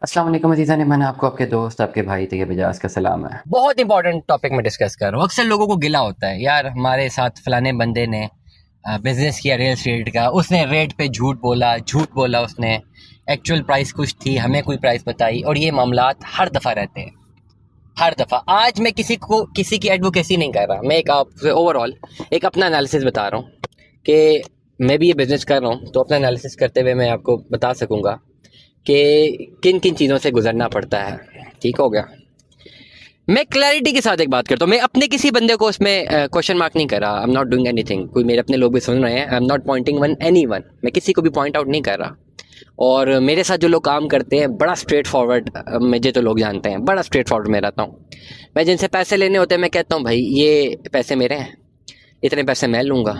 अस्सलाम वालेकुम अज़ीज़ान, मैंने आपको आपके दोस्त, आपके भाई तैयब इजाज़ का सलाम है। बहुत इंपॉर्टेंट टॉपिक में डिस्कस कर रहा हूँ। अक्सर लोगों को गिला होता है, यार हमारे साथ फलाने बंदे ने बिजनेस किया रियल एस्टेट का, उसने रेट पे झूठ बोला उसने, एक्चुअल प्राइस कुछ थी, हमें कोई प्राइस बताई, और ये मामलात हर दफ़ा रहते हैं। हर दफ़ा। आज मैं किसी की एडवोकेसी नहीं कर रहा, मैं एक आपसे ओवरऑल एक अपना एनालिसिस बता रहा हूँ कि मैं भी ये बिज़नेस कर रहा हूँ, तो अपना एनालिसिस करते हुए मैं आपको बता सकूँगा कि किन किन चीज़ों से गुजरना पड़ता है। ठीक हो गया। मैं क्लैरिटी के साथ एक बात करता हूँ, मैं अपने किसी बंदे को उसमें क्वेश्चन मार्क नहीं कर रहा। I am not doing anything. कोई मेरे अपने लोग भी सुन रहे हैं, I am not Poynting one any one, मैं किसी को भी पॉइंट आउट नहीं कर रहा। और मेरे साथ जो लोग काम करते हैं बड़ा स्ट्रेट फॉरवर्ड, मुझे तो लोग जानते हैं, बड़ा स्ट्रेट फॉरवर्ड में रहता हूँ। मैं जिनसे पैसे लेने होते हैं मैं कहता हूँ भाई ये पैसे मेरे हैं, इतने पैसे मैं लूँगा,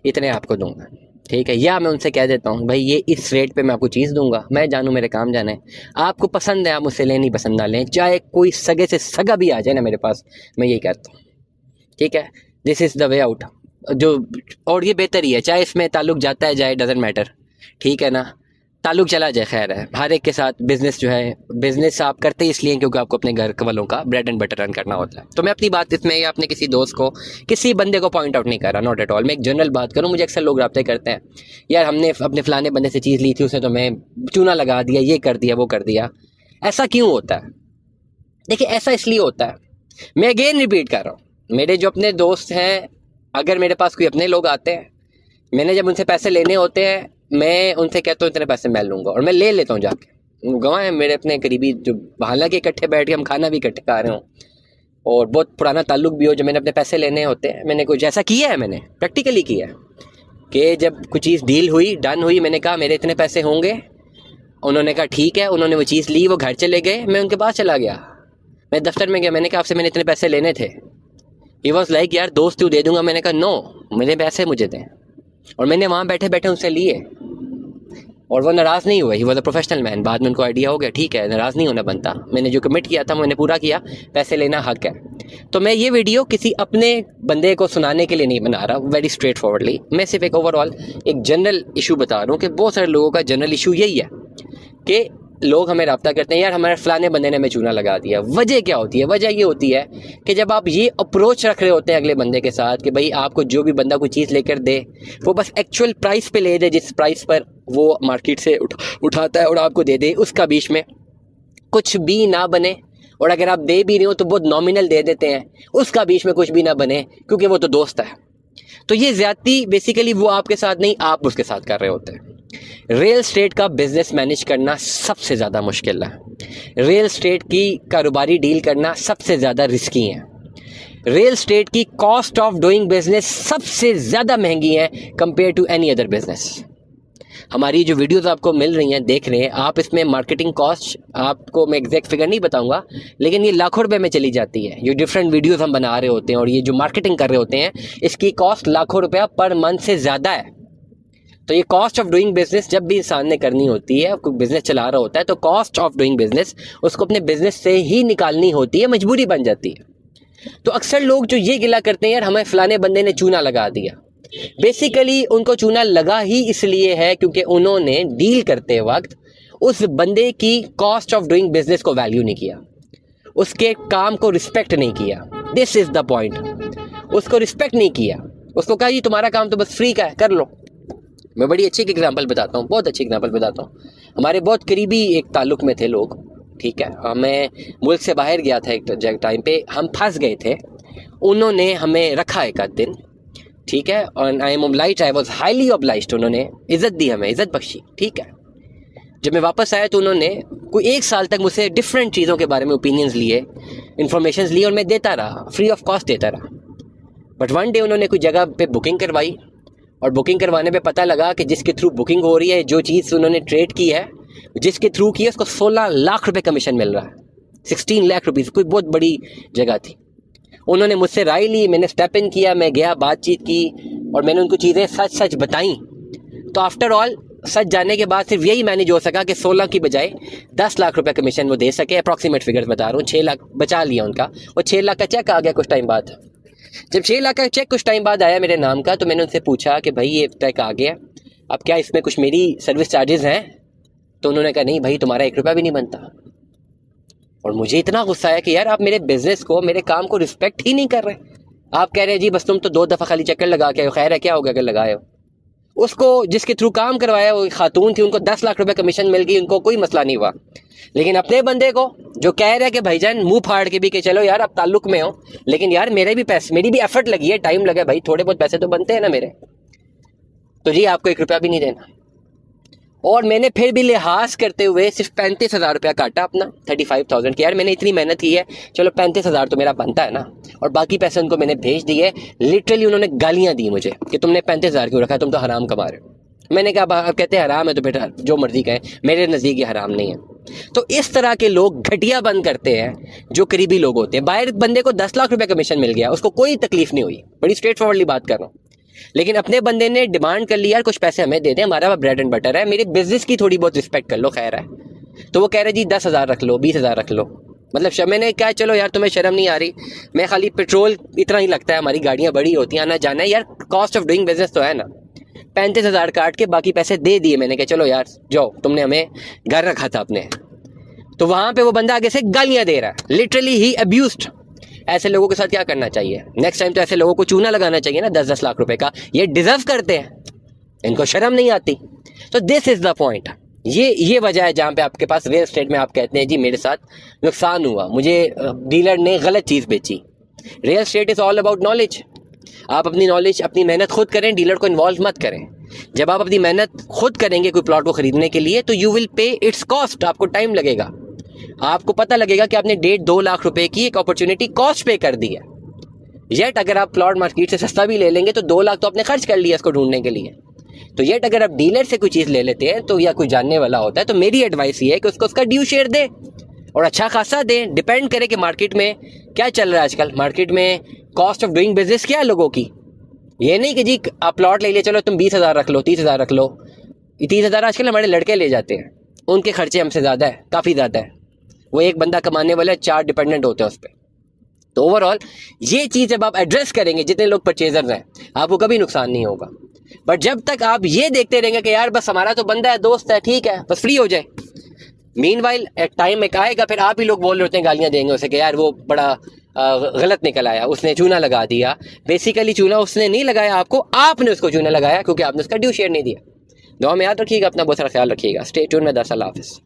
इतने आपको दूंगा, ठीक है। या मैं उनसे कह देता हूँ भाई ये इस रेट पे मैं आपको चीज़ दूंगा, मैं जानूँ मेरे काम जाने, आपको पसंद है आप मुझसे लें, नहीं पसंद ना लें, चाहे कोई सगे से सगा भी आ जाए ना मेरे पास, मैं यही कहता हूँ, ठीक है। This is the way out जो, और ये बेहतर ही है, चाहे इसमें ताल्लुक जाता है जाए, डजेंट मैटर, ठीक है ना। ताल्लुक चला जाए, खैर है। हर एक के साथ बिजनेस जो है, बिजनेस आप करते ही इसलिए क्योंकि आपको अपने घर वालों का ब्रेड एंड बटर रन करना होता है। तो मैं अपनी बात इसमें या अपने किसी दोस्त को, किसी बंदे को पॉइंट आउट नहीं कर रहा, नॉट एट ऑल। मैं एक जनरल बात करूँ, मुझे अक्सर लोग रब्ते करते हैं, यार हमने अपने फलाने बंदे से चीज़ ली थी, उसने तो मैं चूना लगा दिया, ये कर दिया वो कर दिया। ऐसा क्यों होता है? देखिए ऐसा इसलिए होता है, मैं अगेन रिपीट कर रहा हूँ, मेरे जो अपने दोस्त हैं, अगर मेरे पास कोई अपने लोग आते हैं, मैंने जब उनसे पैसे लेने होते हैं, मैं उनसे कहता हूँ इतने पैसे मैं लूँगा, और मैं ले लेता हूँ जाके। गवाह हैं मेरे अपने करीबी, जो हालांकि इकट्ठे बैठ के हम खाना भी इकट्ठे खा रहे हों, और बहुत पुराना ताल्लुक भी हो, जब मैंने अपने पैसे लेने होते हैं, मैंने कुछ ऐसा किया है, मैंने प्रैक्टिकली किया है कि जब कुछ चीज़ डील हुई, डन हुई, मैंने कहा मेरे इतने पैसे होंगे, उन्होंने कहा ठीक है, उन्होंने वो चीज़ ली, वो घर चले गए, मैं उनके पास चला गया, मैं दफ्तर में गया, मैंने कहा आपसे मैंने इतने पैसे लेने थे। ही वॉज लाइक यार दोस्त तू दे दूंगा, मैंने कहा नो, मेरे पैसे मुझे दें, और मैंने वहाँ बैठे बैठे उनसे लिए, और वो नाराज़ नहीं हुए। He was a professional man. बाद में उनको आइडिया हो गया, ठीक है नाराज़ नहीं होना बनता, मैंने जो कमिट किया था मैंने पूरा किया, पैसे लेना हक है। तो मैं ये वीडियो किसी अपने बंदे को सुनाने के लिए नहीं बना रहा, वेरी स्ट्रेट फॉरवर्डली, मैं सिर्फ एक ओवरऑल एक जनरल इशू बता रहा हूँ कि बहुत सारे लोगों का जनरल इशू यही है कि लोग हमें रब्ता करते हैं, यार हमारे फलाने बंदे ने हमें चूना लगा दिया। वजह क्या होती है? वजह ये होती है कि जब आप ये अप्रोच रख रहे होते हैं अगले बंदे के साथ कि भाई आपको जो भी बंदा कोई चीज़ लेकर दे, वो बस एक्चुअल प्राइस पे ले दे, जिस प्राइस पर वो मार्केट से उठाता है, और आपको दे दे, उसका बीच में कुछ भी ना बने, और अगर आप दे भी रहे हो तो बहुत नॉमिनल दे देते हैं, उसका बीच में कुछ भी ना बने, क्योंकि वो तो दोस्त है। तो ये ज्यादती बेसिकली वो आपके साथ नहीं, आप उसके साथ कर रहे होते हैं। रियल स्टेट का बिजनेस मैनेज करना सबसे ज़्यादा मुश्किल है। रियल स्टेट की कारोबारी डील करना सबसे ज़्यादा रिस्की है। रियल स्टेट की कॉस्ट ऑफ डूइंग बिजनेस सबसे ज़्यादा महंगी है compare to any other business. हमारी जो वीडियोस आपको मिल रही हैं, देख रहे हैं आप, इसमें मार्केटिंग कॉस्ट आपको मैं एग्जैक्ट फिगर नहीं बताऊंगा, लेकिन ये लाखों रुपए में चली जाती है। ये डिफरेंट वीडियोस हम बना रहे होते हैं, और ये जो मार्केटिंग कर रहे होते हैं, इसकी कॉस्ट लाखों रुपया पर मंथ से ज़्यादा है। तो ये कॉस्ट ऑफ डूइंग बिजनेस जब भी इंसान ने करनी होती है, कोई बिजनेस चला रहा होता है, तो कॉस्ट ऑफ डूइंग बिजनेस उसको अपने बिजनेस से ही निकालनी होती है, मजबूरी बन जाती है। तो अक्सर लोग जो ये गिला करते हैं, यार हमें फलाने बंदे ने चूना लगा दिया, बेसिकली उनको चूना लगा ही इसलिए है क्योंकि उन्होंने डील करते वक्त उस बंदे की कॉस्ट ऑफ डूइंग बिजनेस को वैल्यू नहीं किया, उसके काम को रिस्पेक्ट नहीं किया। This is the point. उसको रिस्पेक्ट नहीं किया, उसको कहा ये तुम्हारा काम तो बस फ्री का है, कर लो। मैं बड़ी अच्छी एक एग्जांपल बताता हूँ, बहुत अच्छी एग्जांपल बताता हूँ। हमारे बहुत करीबी एक ताल्लुक में थे लोग, ठीक है। मैं मुल्क से बाहर गया था एक टाइम पे, हम फंस गए थे, उन्होंने हमें रखा एक आध दिन, ठीक है, और I am obliged, I was highly obliged, उन्होंने इज़्ज़त दी, हमें इज़्ज़त बख्शी, ठीक है। जब मैं वापस आया तो उन्होंने कोई 1 साल तक मुझसे डिफरेंट चीज़ों के बारे में ओपिनियंस लिए, इन्फॉर्मेशन ली, और मैं देता रहा, फ्री ऑफ कॉस्ट देता रहा। बट वन डे उन्होंने कोई जगह पे बुकिंग करवाई, और बुकिंग करवाने पे पता लगा कि जिसके थ्रू बुकिंग हो रही है, जो चीज़ उन्होंने ट्रेड की है, जिसके थ्रू की है, उसको 16 लाख रुपए कमीशन मिल रहा है, 16 लाख रुपीज़, कोई बहुत बड़ी जगह थी। उन्होंने मुझसे राय ली, मैंने स्टेप इन किया, मैं गया, बातचीत की, और मैंने उनको चीज़ें सच सच बताई। तो आफ्टर ऑल सच जानने के बाद सिर्फ यही मैनेज हो सका कि 16 की बजाय 10 लाख रुपए कमीशन वो दे सके। अप्रॉक्सीमेट फिगर्स बता रहा हूँ, 6 लाख बचा लिया उनका, और 6 लाख का चेक आ गया कुछ टाइम बाद। जब 6 लाख का चेक कुछ टाइम बाद आया मेरे नाम का, तो मैंने उनसे पूछा कि भाई ये चेक आ गया, अब क्या इसमें कुछ मेरी सर्विस चार्जेस हैं? तो उन्होंने कहा नहीं भाई तुम्हारा 1 रुपया भी नहीं बनता। और मुझे इतना गुस्सा है कि यार आप मेरे बिजनेस को, मेरे काम को रिस्पेक्ट ही नहीं कर रहे। आप कह रहे हैं जी बस तुम तो 2 दफ़ा खाली चक्कर लगा के आए हो, खैर है क्या हो गया अगर लगाए हो। उसको जिसके थ्रू काम करवाया वो खातून थी, उनको 10 लाख रुपए कमीशन मिल गई, उनको कोई मसला नहीं हुआ। लेकिन अपने बंदे को जो कह रहे हैं कि भाईजान मुंह फाड़ के भी कि चलो यार आप ताल्लुक में हो, लेकिन यार मेरे भी पैसे, मेरी भी एफर्ट लगी है, टाइम लगा भाई, थोड़े बहुत पैसे तो बनते हैं ना मेरे, तो जी आपको 1 रुपया भी नहीं देना। और मैंने फिर भी लिहाज करते हुए सिर्फ 35,000 रुपया काटा अपना, 35,000 की। यार मैंने इतनी मेहनत की है, चलो 35,000 तो मेरा बनता है ना। और बाकी पैसे उनको मैंने भेज दिए। लिटरली उन्होंने गालियां दी मुझे कि तुमने 35,000 क्यों रखा है, तुम तो हराम कमा रहे हो। मैंने कहा आप कहते हैं हराम है तो बेटा जो मर्जी कहें, मेरे नज़दीक ये हराम नहीं है। तो इस तरह के लोग घटिया बंद करते हैं जो करीबी लोग होते हैं। बाहर बंदे को 10 लाख रुपए कमीशन मिल गया, उसको कोई तकलीफ नहीं हुई, बड़ी स्ट्रेट फॉरवर्डली बात कर रहा हूँ। लेकिन अपने बंदे ने डिमांड कर लिया यार कुछ पैसे हमें दे दें, हमारा ब्रेड एंड बटर है, मेरे बिजनेस की थोड़ी बहुत रिस्पेक्ट कर लो, खैर है। तो वो कह रहे जी 10,000 रख लो, 20,000 रख लो। मतलब मैंने क्या, चलो यार तुम्हें शर्म नहीं आ रही, मैं खाली पेट्रोल इतना ही लगता है, हमारी गाड़ियाँ बड़ी होती हैं, आना जाना है यार, कॉस्ट ऑफ डूइंग बिजनेस तो है ना। 35,000 काट के बाकी पैसे दे दिए। मैंने कहा चलो यार जाओ, तुमने हमें घर रखा था अपने। तो वहाँ पे वो बंदा आगे से गालियाँ दे रहा है, लिटरली ही अब्यूज्ड। ऐसे लोगों के साथ क्या करना चाहिए नेक्स्ट टाइम? तो ऐसे लोगों को चूना लगाना चाहिए ना 10-10 लाख रुपए का, ये डिजर्व करते हैं, इनको शर्म नहीं आती। तो दिस इज द पॉइंट। ये वजह है जहाँ पे आपके पास रियल एस्टेट में आप कहते हैं जी मेरे साथ नुकसान हुआ, मुझे डीलर ने गलत चीज़ बेची। Real estate is all about knowledge. आप अपनी नॉलेज, अपनी मेहनत खुद करें, डीलर को इन्वॉल्व मत करें। जब आप अपनी मेहनत खुद करेंगे कोई प्लॉट को खरीदने के लिए, तो you will pay it's cost. आपको टाइम लगेगा, आपको पता लगेगा कि आपने 1.5-2 लाख रुपए की एक अपॉर्चुनिटी कॉस्ट पे कर दी है। येट अगर आप प्लॉट मार्केट से सस्ता भी ले लेंगे तो 2 लाख तो आपने खर्च कर लिया इसको ढूंढने के लिए। तो येट अगर आप डीलर से कोई चीज़ ले लेते हैं तो, या कोई जानने वाला होता है, तो मेरी एडवाइस ये है कि उसको उसका ड्यू शेयर दे और अच्छा खासा दे। डिपेंड करे कि मार्केट में क्या चल रहा है आजकल, मार्केट में कॉस्ट ऑफ डूइंग बिजनेस क्या है लोगों की। ये नहीं कि जी आप प्लॉट ले लिया, चलो तुम 20,000 रख लो, 30,000 रख लो। 30,000 आजकल हमारे लड़के ले जाते हैं, उनके खर्चे हमसे ज़्यादा है, काफ़ी ज़्यादा है। वो एक बंदा कमाने वाला है, 4 डिपेंडेंट होते हैं उस पर। तो ओवरऑल ये चीज़ जब आप एड्रेस करेंगे, जितने लोग परचेजर्स हैं, आपको कभी नुकसान नहीं होगा। बट जब तक आप ये देखते रहेंगे कि यार बस हमारा तो बंदा है, दोस्त है, ठीक है, बस फ्री हो जाए, मीनवाइल एक टाइम एक आएगा फिर आप ही लोग बोल रहे होते हैं, गालियाँ देंगे उसे कि यार वो बड़ा गलत निकल आया, उसने चूना लगा दिया। बेसिकली चूना उसने नहीं लगाया आपको, आपने उसको चूना लगाया क्योंकि आपने उसका ड्यू शेयर नहीं दिया। दुआ में याद रखिएगा, अपना बहुत सारा ख्याल रखिएगा। स्टे ट्यून में। 10 अल्लाह हाफिज़।